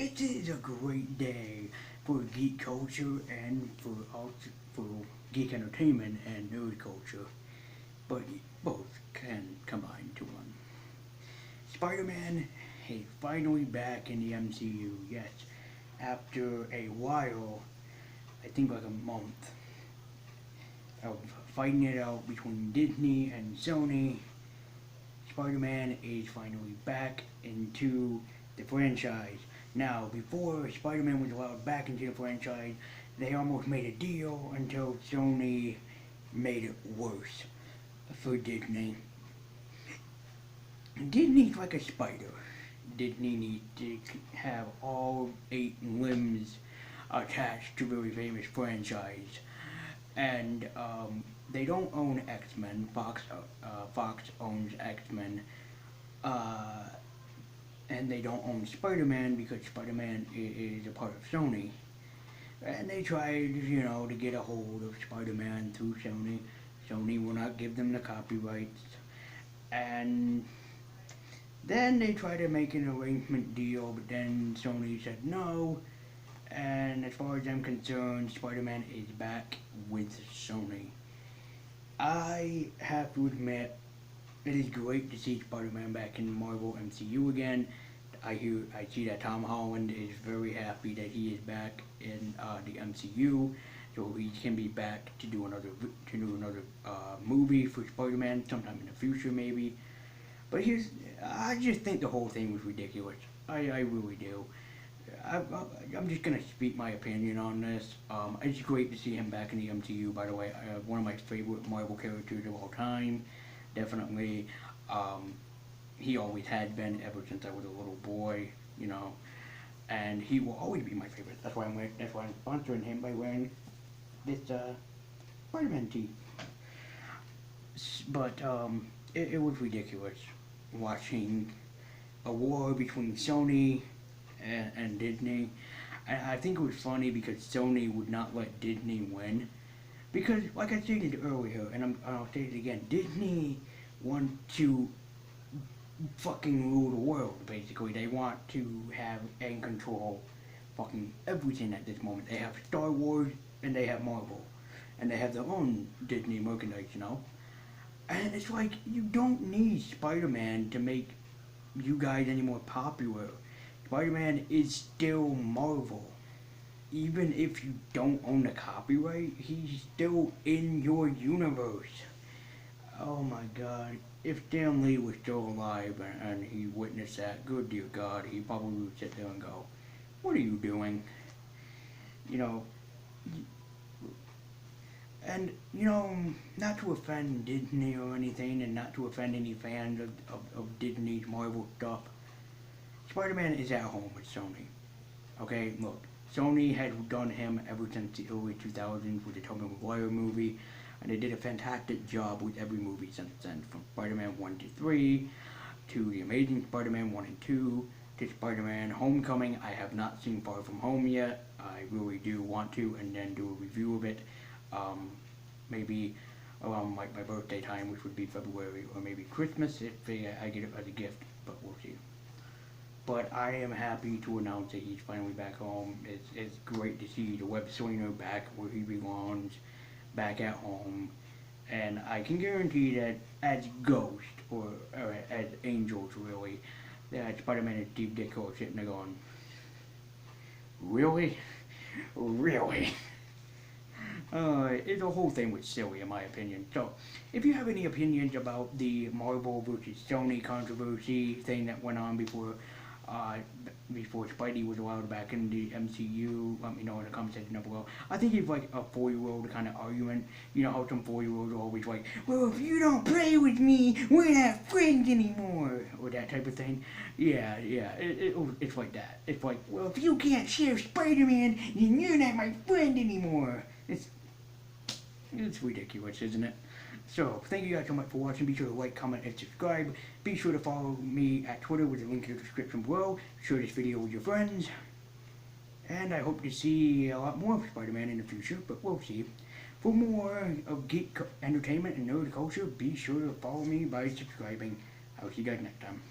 It is a great day for geek culture and for geek entertainment and nerd culture, but both can combine to one. Spider-Man is finally back in the MCU. Yes, after a while, I think like a month of fighting it out between Disney and Sony, Spider-Man is finally back into the franchise. Now, before Spider-Man was allowed back into the franchise, they almost made a deal until Sony made it worse for Disney. Disney's like a spider. Disney needs to have all 8 limbs attached to a very famous franchise. And they don't own X-Men. Fox owns X-Men. Uh, and they don't own Spider-Man because Spider-Man is a part of Sony. And they tried, to get a hold of Spider-Man through Sony. Sony will not give them the copyrights. And then they tried to make an arrangement deal, but then Sony said no. And as far as I'm concerned, Spider-Man is back with Sony. I have to admit, it is great to see Spider-Man back in the Marvel MCU again. I see that Tom Holland is very happy that he is back in the MCU, so he can be back to do another movie for Spider-Man sometime in the future, maybe. But I just think the whole thing was ridiculous. I really do. I'm just gonna speak my opinion on this. It's great to see him back in the MCU. By the way, one of my favorite Marvel characters of all time, definitely. He always had been ever since I was a little boy, and he will always be my favorite. That's why I'm sponsoring him by wearing this Spider-Man tee. But it was ridiculous watching a war between Sony and Disney. And I think it was funny because Sony would not let Disney win. Because, like I stated earlier, and I'll say it again, Disney wants to fucking rule the world, basically. They want to have and control fucking everything at this moment. They have Star Wars and they have Marvel. And they have their own Disney merchandise, And it's like, you don't need Spider-Man to make you guys any more popular. Spider-Man is still Marvel. Even if you don't own the copyright, he's still in your universe. Oh my god. If Stan Lee was still alive and he witnessed that, good dear God, he probably would sit there and go, what are you doing? And, not to offend Disney or anything, and not to offend any fans of Disney's Marvel stuff, Spider-Man is at home with Sony. Okay, look, Sony had done him ever since the early 2000s with the Tobey Maguire movie, and they did a fantastic job with every movie since then, from Spider-Man 1 to 3, to The Amazing Spider-Man 1 and 2, to Spider-Man Homecoming. I have not seen Far From Home yet. I really do want to, and then do a review of it, maybe around my birthday time, which would be February, or maybe Christmas if I get it as a gift, but we'll see. But I am happy to announce that he's finally back home. It's great to see the web slinger back where he belongs, back at home. And I can guarantee that as Ghost, or as Angels really, that Spider-Man and Steve Ditko are sitting there going, really? Really? The whole thing was silly in my opinion. So, if you have any opinions about the Marvel versus Sony controversy thing that went on before Spidey was allowed back in the MCU, let me know in the comment section down below. I think it's like a 4-year-old kind of argument. You know how some 4-year-olds are always like, well, if you don't play with me, we're not friends anymore, or that type of thing. Yeah, it's like that. It's like, well, if you can't share Spider-Man, then you're not my friend anymore. It's ridiculous, isn't it? So, thank you guys so much for watching. Be sure to like, comment, and subscribe. Be sure to follow me at Twitter with a link in the description below. Share this video with your friends. And I hope to see a lot more of Spider-Man in the future, but we'll see. For more of geek entertainment and nerd culture, be sure to follow me by subscribing. I'll see you guys next time.